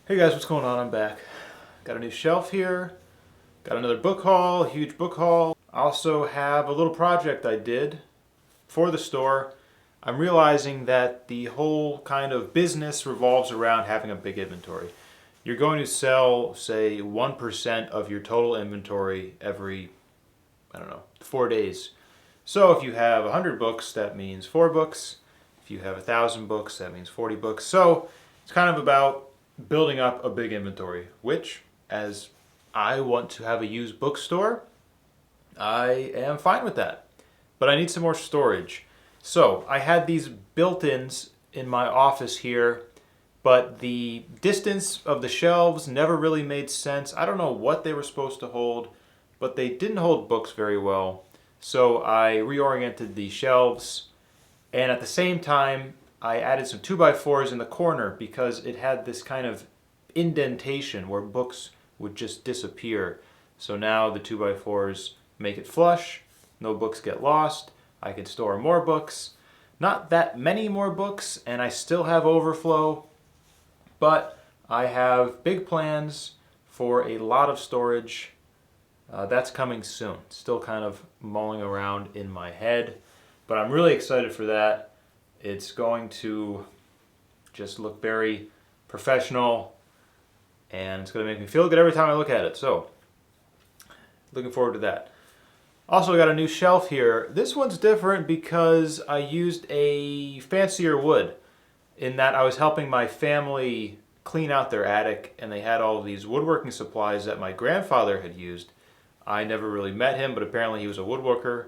Hey guys, what's going on? I'm back. Got a new shelf here. Got another book haul, huge book haul. I also have a little project I did for the store. I'm realizing that the whole kind of business revolves around having a big inventory. You're going to sell, say, 1% of your total inventory every, 4 days. So if you have 100 books, that means 4 books. If you have 1,000 books, that means 40 books. So it's kind of about building up a big inventory, which, as I want to have a used bookstore, I am fine with that. But I need some more storage. So I had these built-ins in my office here, but the distance of the shelves never really made sense. I don't know what they were supposed to hold, but they didn't hold books very well. So I reoriented the shelves, and at the same time, I added some 2x4s in the corner because it had this kind of indentation where books would just disappear. So now the 2x4s make it flush, no books get lost, I can store more books. Not that many more books, and I still have overflow, but I have big plans for a lot of storage. That's coming soon. Still kind of mulling around in my head, but I'm really excited for that. It's going to just look very professional, and it's going to make me feel good every time I look at it. So, looking forward to that. Also, I got a new shelf here. This one's different because I used a fancier wood in that I was helping my family clean out their attic, and they had all of these woodworking supplies that my grandfather had used. I never really met him, but apparently he was a woodworker,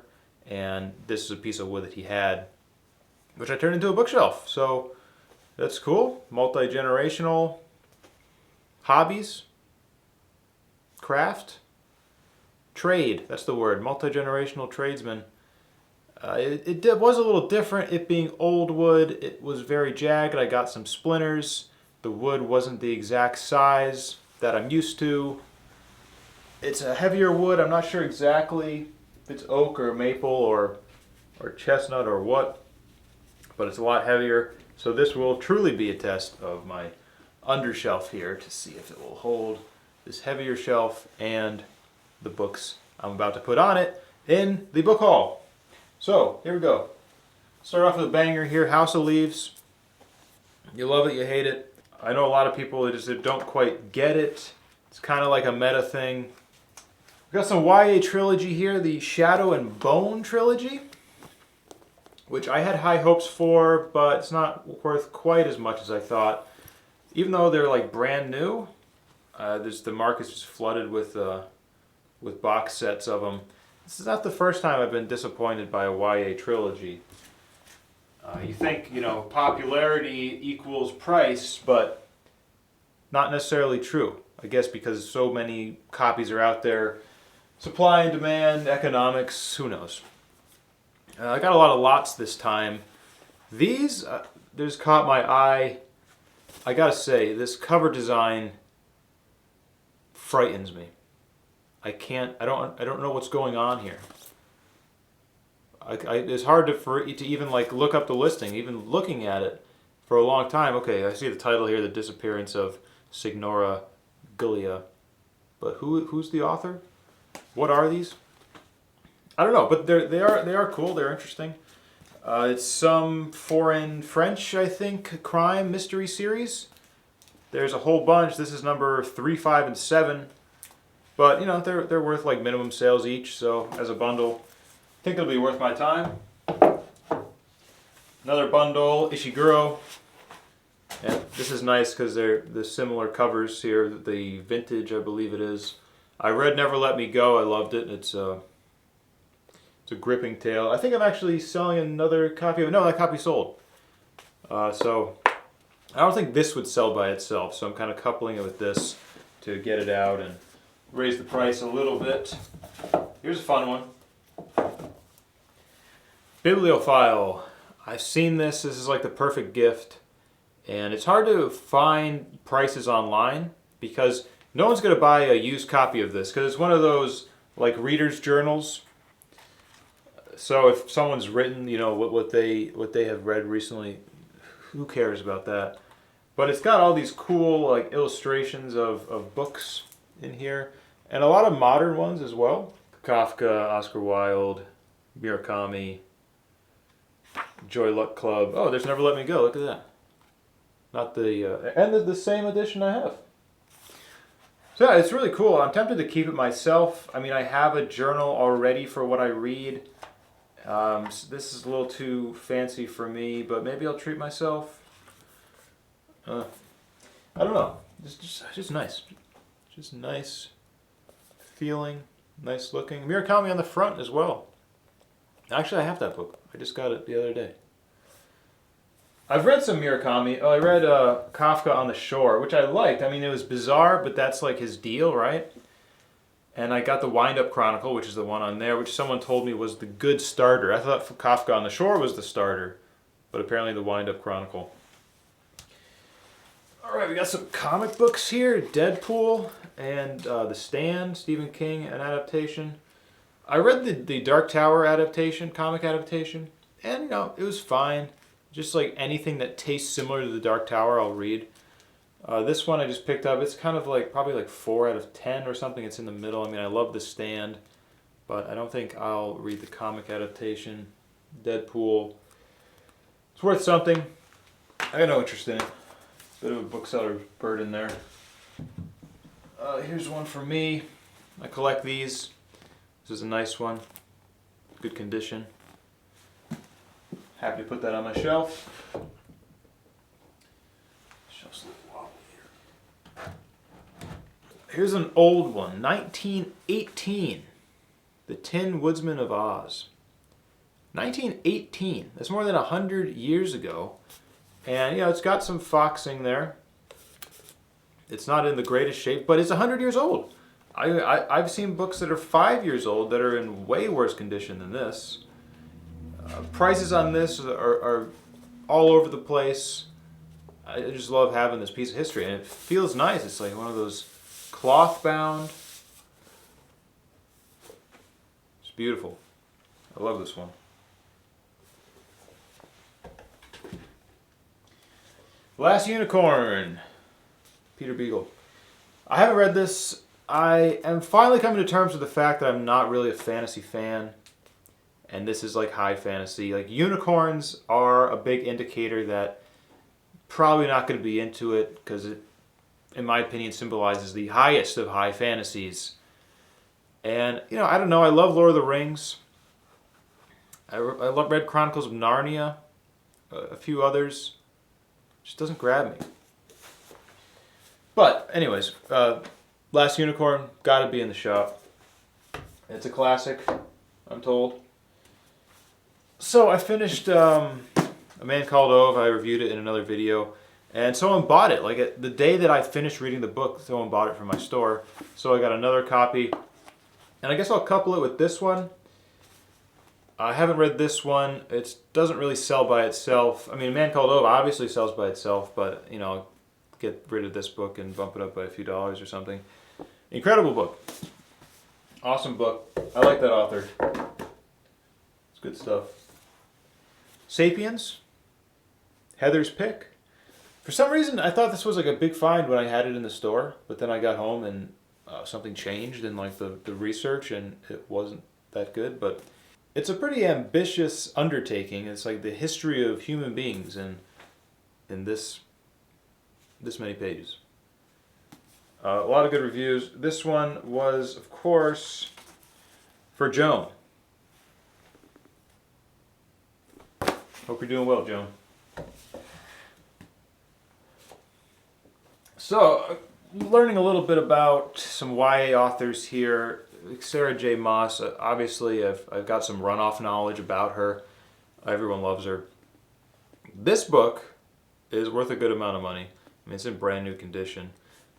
and this is a piece of wood that he had, which I turned into a bookshelf. So that's cool. Multi-generational hobbies, craft, trade. That's the word. Multi-generational tradesman. It was a little different. It being old wood, it was very jagged. I got some splinters. The wood wasn't the exact size that I'm used to. It's a heavier wood. I'm not sure exactly if it's oak or maple or chestnut or what, but it's a lot heavier. So this will truly be a test of my undershelf here to see if it will hold this heavier shelf and the books I'm about to put on it in the book haul. So here we go. Start off with a banger here, House of Leaves. You love it, you hate it. I know a lot of people that just don't quite get it. It's kind of like a meta thing. We've got some YA trilogy here, the Shadow and Bone trilogy, which I had high hopes for, but it's not worth quite as much as I thought. Even though they're like brand new, the market's just flooded with box sets of them. This is not the first time I've been disappointed by a YA trilogy. You think, popularity equals price, but not necessarily true. I guess because so many copies are out there, supply and demand, economics, who knows. I got a lot of lots this time. These just caught my eye. I gotta say, this cover design frightens me. I don't know what's going on here. It's hard to even look up the listing, even looking at it for a long time. Okay, I see the title here, The Disappearance of Signora Gullia. But who's the author? What are these? I don't know, but they are cool. They're interesting. It's some foreign French, I think, crime mystery series. There's a whole bunch. This is number 3, 5, and 7. But they're worth like minimum sales each. So as a bundle, I think it'll be worth my time. Another bundle, Ishiguro. And this is nice because they're the similar covers here. The vintage, I believe it is. I read Never Let Me Go. I loved it. It's a gripping tale. I think I'm actually selling another copy of it. No, that copy sold. So I don't think this would sell by itself. So I'm kind of coupling it with this to get it out and raise the price a little bit. Here's a fun one. Bibliophile. I've seen this. This is like the perfect gift. And it's hard to find prices online because no one's going to buy a used copy of this because it's one of those like reader's journals. So if someone's written, what they have read recently, who cares about that? But it's got all these cool like illustrations of books in here, and a lot of modern ones as well. Kafka, Oscar Wilde, Murakami, Joy Luck Club. Oh, there's Never Let Me Go. Look at that. Not the and the same edition I have. So yeah, it's really cool. I'm tempted to keep it myself. I mean, I have a journal already for what I read. This is a little too fancy for me, but maybe I'll treat myself. I don't know. Just nice. Just nice feeling, nice looking. Murakami on the front as well. Actually, I have that book. I just got it the other day. I've read some Murakami. Oh, I read Kafka on the Shore, which I liked. I mean, it was bizarre, but that's like his deal, right? And I got the Wind-Up Chronicle, which is the one on there, which someone told me was the good starter. I thought Kafka on the Shore was the starter, but apparently the Wind-Up Chronicle. All right, we got some comic books here. Deadpool and The Stand, Stephen King, an adaptation. I read the Dark Tower adaptation, comic adaptation, and you know, it was fine. Just like anything that tastes similar to the Dark Tower, I'll read. This one I just picked up. It's kind of like probably like 4 out of 10 or something. It's in the middle. I mean, I love The Stand, but I don't think I'll read the comic adaptation. Deadpool. It's worth something. I got no interest in it. Bit of a bookseller's burden there. Here's one for me. I collect these. This is a nice one. Good condition. Happy to put that on my shelf. Shelf's a little wobbly here. Here's an old one, 1918. The Tin Woodsman of Oz. 1918. That's more than 100 years ago. And, you know, it's got some foxing there. It's not in the greatest shape, but it's 100 years old. I've seen books that are 5 years old that are in way worse condition than this. Prices on this are all over the place. I just love having this piece of history, and it feels nice. It's like one of those cloth bound. It's beautiful. I love this one. Last Unicorn, Peter Beagle. I haven't read this. I am finally coming to terms with the fact that I'm not really a fantasy fan. And this is like high fantasy. Like unicorns are a big indicator that probably not going to be into it because it, in my opinion, symbolizes the highest of high fantasies. And, you know, I don't know. I love Lord of the Rings. I read Chronicles of Narnia. A few others. Just doesn't grab me. But, anyways, Last Unicorn, gotta be in the shop. It's a classic, I'm told. So I finished A Man Called Ove. I reviewed it in another video. And someone bought it. Like the day that I finished reading the book, someone bought it from my store. So I got another copy. And I guess I'll couple it with this one. I haven't read this one. It doesn't really sell by itself. I mean, A Man Called Ove obviously sells by itself, but, you know, I'll get rid of this book and bump it up by a few dollars or something. Incredible book. Awesome book. I like that author. It's good stuff. Sapiens. Heather's Pick. For some reason, I thought this was like a big find when I had it in the store, but then I got home and something changed in like the research and it wasn't that good, but it's a pretty ambitious undertaking. It's like the history of human beings in this many pages. A lot of good reviews. This one was, of course, for Joan. Hope you're doing well, Joan. So, learning a little bit about some YA authors here. Sarah J. Maas, obviously I've got some runoff knowledge about her. Everyone loves her. This book is worth a good amount of money. I mean, it's in brand new condition,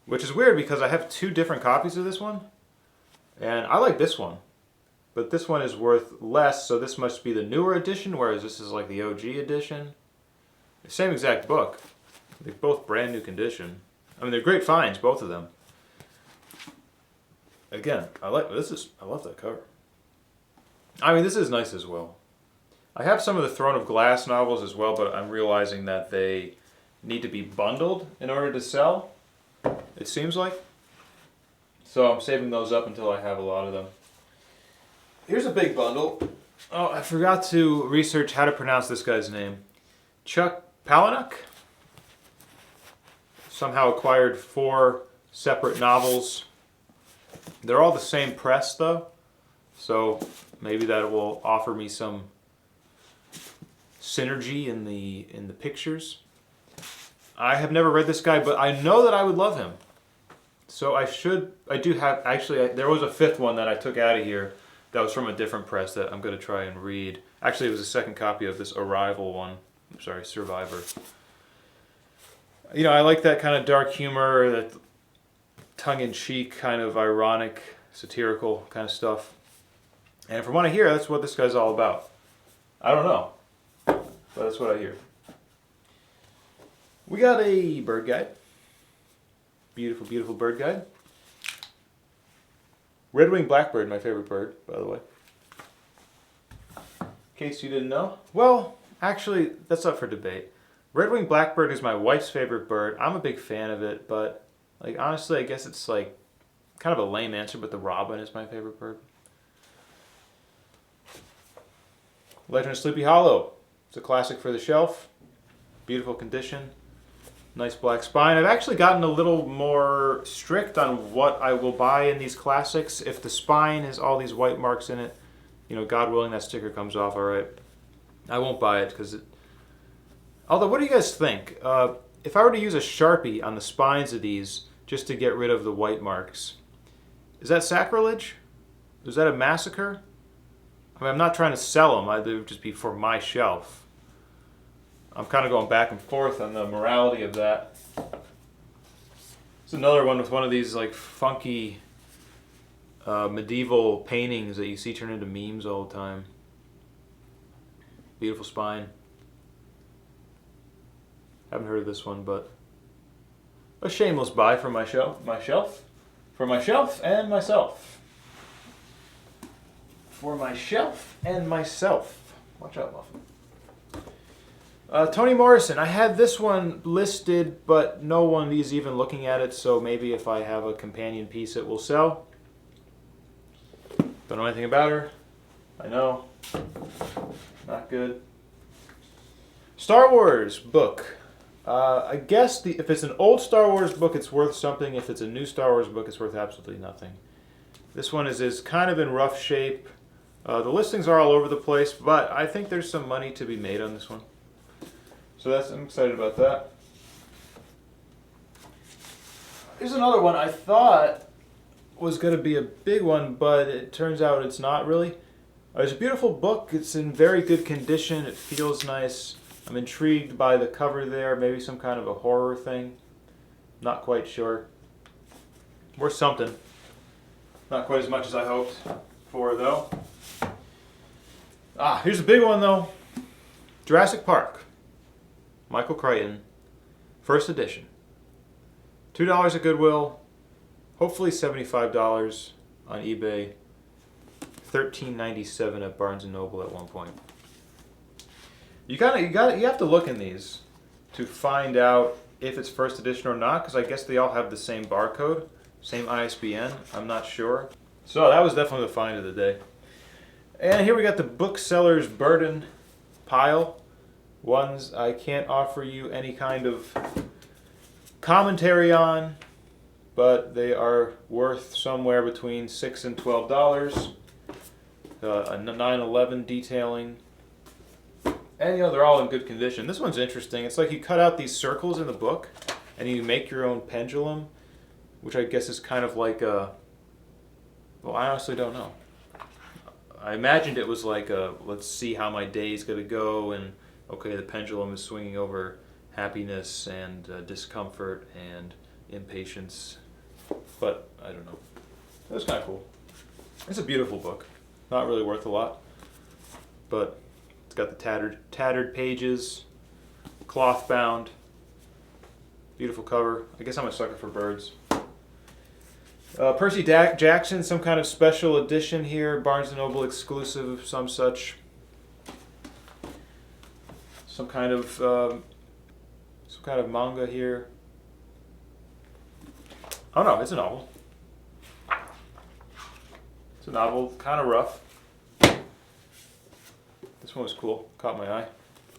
which is weird because I have 2 different copies of this one, and I like this one, but this one is worth less, so this must be the newer edition, whereas this is like the OG edition. Same exact book. They're both brand new condition. I mean, they're great finds, both of them. Again, I love that cover. I mean, this is nice as well. I have some of the Throne of Glass novels as well, but I'm realizing that they need to be bundled in order to sell, it seems like. So I'm saving those up until I have a lot of them. Here's a big bundle. Oh, I forgot to research how to pronounce this guy's name. Chuck Palahniuk. Somehow acquired 4 separate novels. They're all the same press though, so maybe that will offer me some synergy in the pictures. I have never read this guy, but I know that I would love him. So I do have, actually, there was a 5th one that I took out of here that was from a different press that I'm going to try and read. Actually, it was a second copy of this Arrival one. I'm sorry, Survivor. You know, I like that kind of dark humor, that tongue-in-cheek, kind of ironic, satirical kind of stuff. And from what I hear, that's what this guy's all about. I don't know, but that's what I hear. We got a bird guide. Beautiful, beautiful bird guide. Red-winged blackbird, my favorite bird, by the way. In case you didn't know. Well, actually, that's up for debate. Red-winged blackbird is my wife's favorite bird. I'm a big fan of it, but like honestly, I guess it's like kind of a lame answer, but the robin is my favorite bird. Legend of Sleepy Hollow. It's a classic for the shelf. Beautiful condition. Nice black spine. I've actually gotten a little more strict on what I will buy in these classics. If the spine has all these white marks in it, you know, God willing that sticker comes off all right, I won't buy it because it... Although, what do you guys think? If I were to use a Sharpie on the spines of these just to get rid of the white marks, is that sacrilege? Is that a massacre? I mean, I'm not trying to sell them. They would just be for my shelf. I'm kind of going back and forth on the morality of that. It's another one with one of these like funky medieval paintings that you see turn into memes all the time. Beautiful spine. Haven't heard of this one, but a shameless buy for my shelf, for my shelf and myself. For my shelf and myself. Watch out, Muffin. Toni Morrison. I had this one listed, but no one is even looking at it, so maybe if I have a companion piece it will sell. Don't know anything about her. I know. Not good. Star Wars book. I guess if it's an old Star Wars book, it's worth something. If it's a new Star Wars book, it's worth absolutely nothing. This one is kind of in rough shape. The listings are all over the place, but I think there's some money to be made on this one. So I'm excited about that. Here's another one I thought was going to be a big one, but it turns out it's not really. It's a beautiful book. It's in very good condition. It feels nice. I'm intrigued by the cover there. Maybe some kind of a horror thing. Not quite sure. Worth something. Not quite as much as I hoped for, though. Here's a big one, though. Jurassic Park. Michael Crichton. First edition. $2 at Goodwill. Hopefully $75 on eBay. $13.97 at Barnes & Noble at one point. You have to look in these to find out if it's first edition or not, because I guess they all have the same barcode, same ISBN. I'm not sure. So that was definitely the find of the day. And here we got the Bookseller's Burden pile. Ones I can't offer you any kind of commentary on, but they are worth somewhere between $6 and $12. A 9/11 detailing. And, they're all in good condition. This one's interesting. It's like you cut out these circles in the book, and you make your own pendulum, which I guess is kind of like a... Well, I honestly don't know. I imagined it was like a, let's see how my day's going to go, and, okay, the pendulum is swinging over happiness and discomfort and impatience. But, I don't know. It was kind of cool. It's a beautiful book. Not really worth a lot, but... Got the tattered pages, cloth bound, beautiful cover. I guess I'm a sucker for birds. Percy Jackson, some kind of special edition here, Barnes & Noble exclusive, some such. Some kind of kind of manga here. Oh no, it's a novel. It's a novel, kind of rough. This one was cool, caught my eye.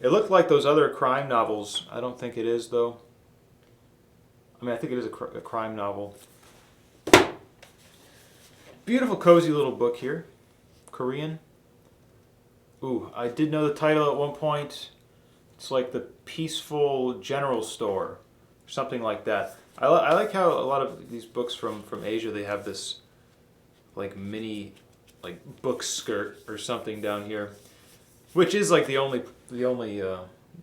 It looked like those other crime novels. I don't think it is though. I mean, I think it is a crime novel. Beautiful, cozy little book here. Korean. Ooh, I did know the title at one point. It's like the Peaceful General Store, or something like that. I like how a lot of these books from Asia, they have this like mini like book skirt or something down here, which is like the only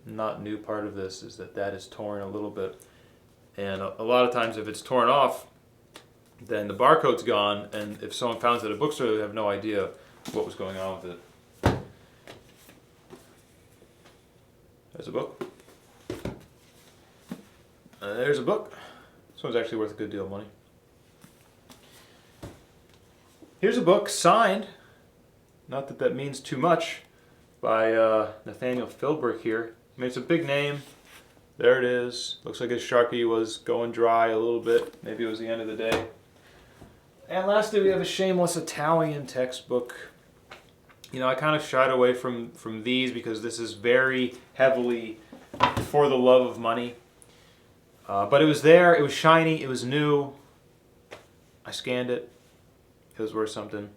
not new part of this is that is torn a little bit, and a lot of times if it's torn off, then the barcode's gone, and if someone found it at a bookstore, they have no idea what was going on with it. There's a book. There's a book. This one's actually worth a good deal of money. Here's a book signed, not that that means too much, by Nathaniel Philbrick here. I mean, it's a big name. There it is. Looks like his Sharpie was going dry a little bit. Maybe it was the end of the day. And lastly, we have a shameless Italian textbook. You know, I kind of shied away from these because this is very heavily for the love of money. But it was there, it was shiny, it was new. I scanned it. It was worth something.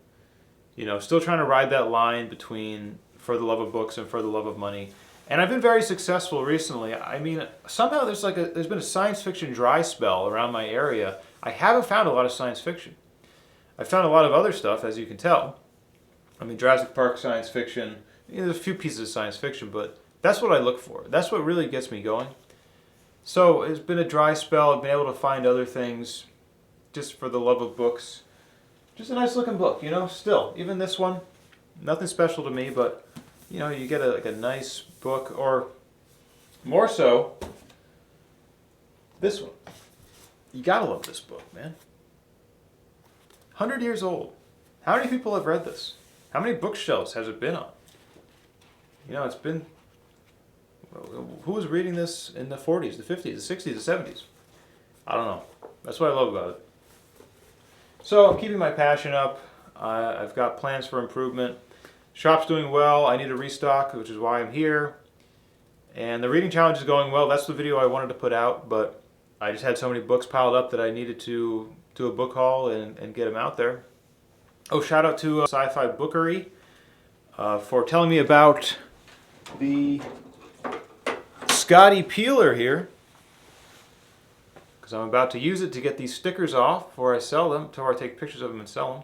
You know, still trying to ride that line between for the love of books and for the love of money. And I've been very successful recently. I mean, somehow there's been a science fiction dry spell around my area. I haven't found a lot of science fiction. I've found a lot of other stuff, as you can tell. I mean, Jurassic Park science fiction. You know, there's a few pieces of science fiction, but that's what I look for. That's what really gets me going. So it's been a dry spell. I've been able to find other things just for the love of books. Just a nice looking book, you know, still. Even this one, nothing special to me, but, you know, you get like a nice book, or more so, this one. You gotta love this book, man. 100 years old. How many people have read this? How many bookshelves has it been on? You know, it's been... Who was reading this in the 40s, the 50s, the 60s, the 70s? I don't know. That's what I love about it. So I'm keeping my passion up. I've got plans for improvement. Shop's doing well. I need a restock, which is why I'm here. And the reading challenge is going well. That's the video I wanted to put out, but I just had so many books piled up that I needed to do a book haul and get them out there. Oh, shout out to Sci-Fi Bookery for telling me about the Scotty peeler here, because I'm about to use it to get these stickers off before I sell them, before I take pictures of them and sell them.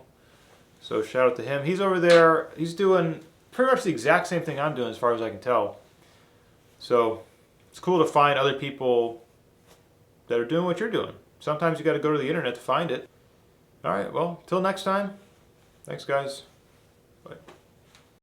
So shout out to him. He's over there. He's doing pretty much the exact same thing I'm doing as far as I can tell. So it's cool to find other people that are doing what you're doing. Sometimes you got to go to the internet to find it. All right, well, till next time. Thanks, guys. Bye.